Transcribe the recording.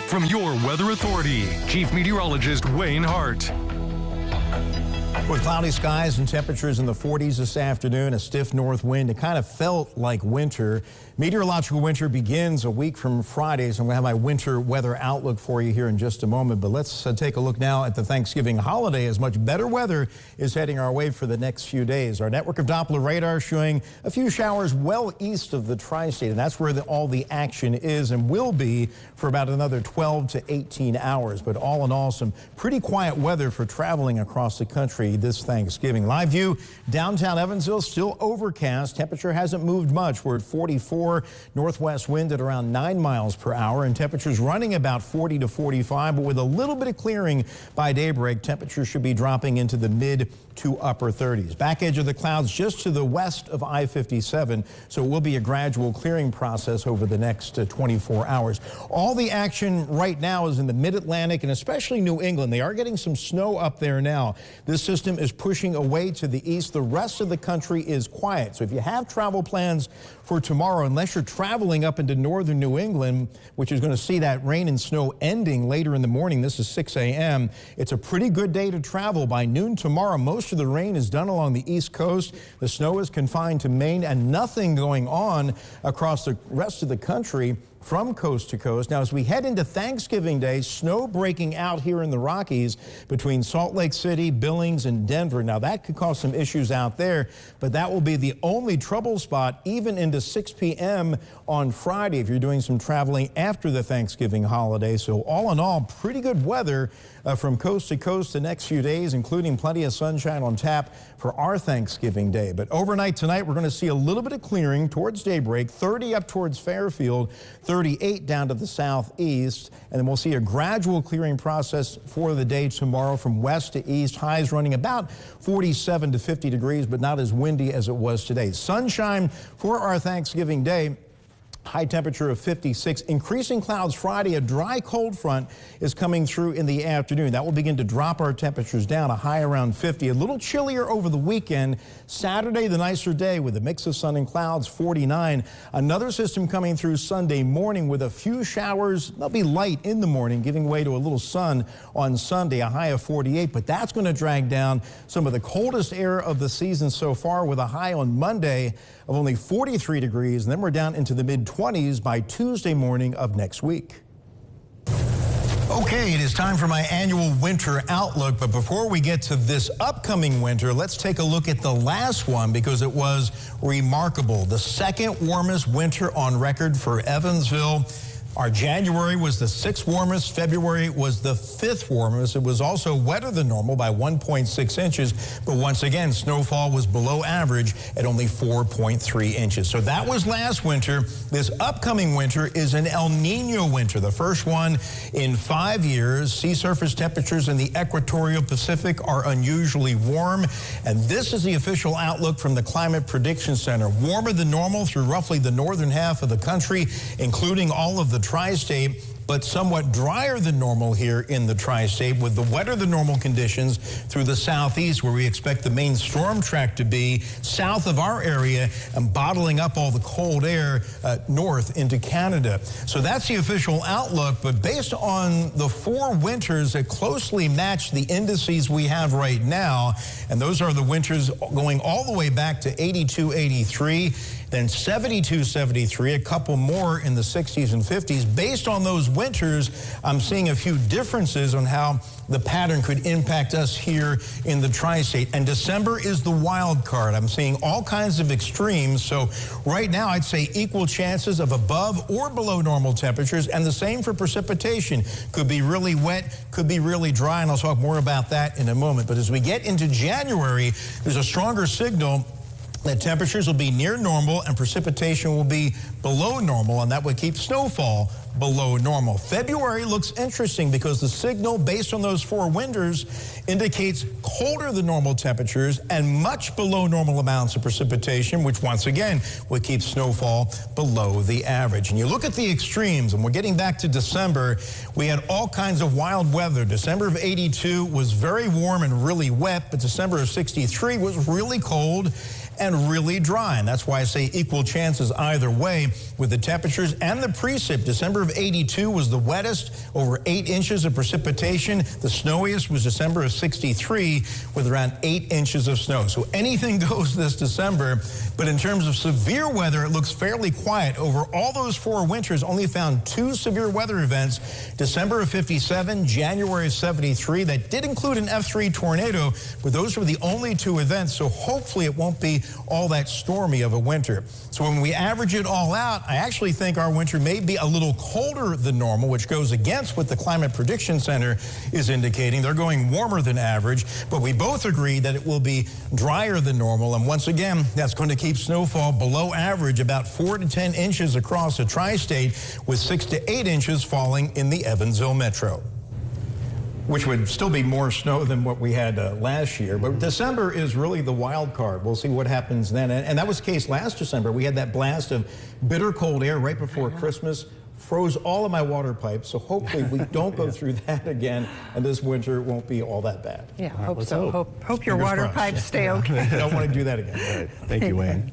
From your Weather Authority, Chief Meteorologist Wayne Hart. With cloudy skies and temperatures in the 40s this afternoon, a stiff north wind, it kind of felt like winter. Meteorological winter begins a week from Friday, so I'm going to have my winter weather outlook for you here in just a moment. But let's take a look now at the Thanksgiving holiday, as much better weather is heading our way for the next few days. Our network of Doppler radar showing a few showers well east of the tri-state, and that's where all the action is and will be for about another 12 to 18 hours. But all in all, some pretty quiet weather for traveling across the country this Thanksgiving. Live view, downtown Evansville, still overcast. Temperature hasn't moved much. We're at 44, northwest wind at around 9 miles per hour, and temperatures running about 40 to 45, but with a little bit of clearing by daybreak, temperatures should be dropping into the mid to upper 30s. Back edge of the clouds just to the west of I-57, so it will be a gradual clearing process over the next 24 hours. All the action right now is in the mid-Atlantic and especially New England. They are getting some snow up there now. This system is pushing away to the east. The rest of the country is quiet. So if you have travel plans for tomorrow, unless you're traveling up into northern New England, which is going to see that rain and snow ending later in the morning, this is 6 a.m., it's a pretty good day to travel. By noon tomorrow, most of the rain is done along the East Coast. The snow is confined to Maine and nothing going on across the rest of the country from coast to coast. Now, as we head into Thanksgiving Day, snow breaking out here in the Rockies between Salt Lake City, Billings, and Denver. Now, that could cause some issues out there, but that will be the only trouble spot even into 6 p.m. on Friday if you're doing some traveling after the Thanksgiving holiday. So all in all, pretty good weather from coast to coast the next few days, including plenty of sunshine on tap for our Thanksgiving Day. But overnight tonight, we're going to see a little bit of clearing towards daybreak, 30 up towards Fairfield, 38 down to the southeast, and then we'll see a gradual clearing process for the day tomorrow from west to east. Highs running about 47 to 50 degrees, but not as windy as it was today. Sunshine for our Thanksgiving Day. High temperature of 56. Increasing clouds Friday. A dry cold front is coming through in the afternoon. That will begin to drop our temperatures down, a high around 50. A little chillier over the weekend. Saturday, the nicer day with a mix of sun and clouds, 49. Another system coming through Sunday morning with a few showers. They'll be light in the morning, giving way to a little sun on Sunday, a high of 48. But that's going to drag down some of the coldest air of the season so far with a high on Monday of only 43 degrees. And then we're down into the mid-20s by Tuesday morning of next week. Okay, it is time for my annual winter outlook, but before we get to this upcoming winter, let's take a look at the last one because it was remarkable. The second warmest winter on record for Evansville. Our January was the 6th warmest. February was the 5th warmest. It was also wetter than normal by 1.6 inches. But once again, snowfall was below average at only 4.3 inches. So that was last winter. This upcoming winter is an El Nino winter, the first one in 5 years. Sea surface temperatures in the equatorial Pacific are unusually warm. And this is the official outlook from the Climate Prediction Center. Warmer than normal through roughly the northern half of the country, including all of the tri-state, but somewhat drier than normal here in the tri-state with the wetter than normal conditions through the southeast where we expect the main storm track to be south of our area and bottling up all the cold air north into Canada. So that's the official outlook, but based on the 4 winters that closely match the indices we have right now, and those are the winters going all the way back to 82, 83, then 72, 73, a couple more in the 60s and 50s. Based on those winters, I'm seeing a few differences on how the pattern could impact us here in the tri-state. And December is the wild card. I'm seeing all kinds of extremes. So right now, I'd say equal chances of above or below normal temperatures, and the same for precipitation. Could be really wet, could be really dry, and I'll talk more about that in a moment. But as we get into January, there's a stronger signal that temperatures will be near normal and precipitation will be below normal, and that would keep snowfall below normal. February looks interesting because the signal based on those 4 winters indicates colder than normal temperatures and much below normal amounts of precipitation, which once again would keep snowfall below the average. And you look at the extremes, and we're getting back to December, we had all kinds of wild weather. December of 82 was very warm and really wet, but December of 63 was really cold and really dry. And that's why I say equal chances either way with the temperatures and the precip. December of 82 was the wettest, over 8 inches of precipitation. The snowiest was December of 63 with around 8 inches of snow. So anything goes this December. But in terms of severe weather, it looks fairly quiet. Over all those 4 winters, only found 2 severe weather events. December of 57, January of 73. That did include an F3 tornado, but those were the only 2 events. So hopefully it won't be all that stormy of a winter. So when we average it all out, I actually think our winter may be a little colder than normal, which goes against what the Climate Prediction Center is indicating. They're going warmer than average, but we both agree that it will be drier than normal. And once again, that's going to keep snowfall below average, about 4 to 10 inches across the tri-state, with 6 to 8 inches falling in the Evansville metro, which would still be more snow than what we had last year. But December is really the wild card. We'll see what happens then. And that was the case last December. We had that blast of bitter cold air right before Christmas, froze all of my water pipes. So hopefully we don't go through that again, and this winter won't be all that bad. Yeah, hope so. Hope your Fingers water crossed. pipes stay okay. I don't want to do that again. All right. Thank you, Wayne.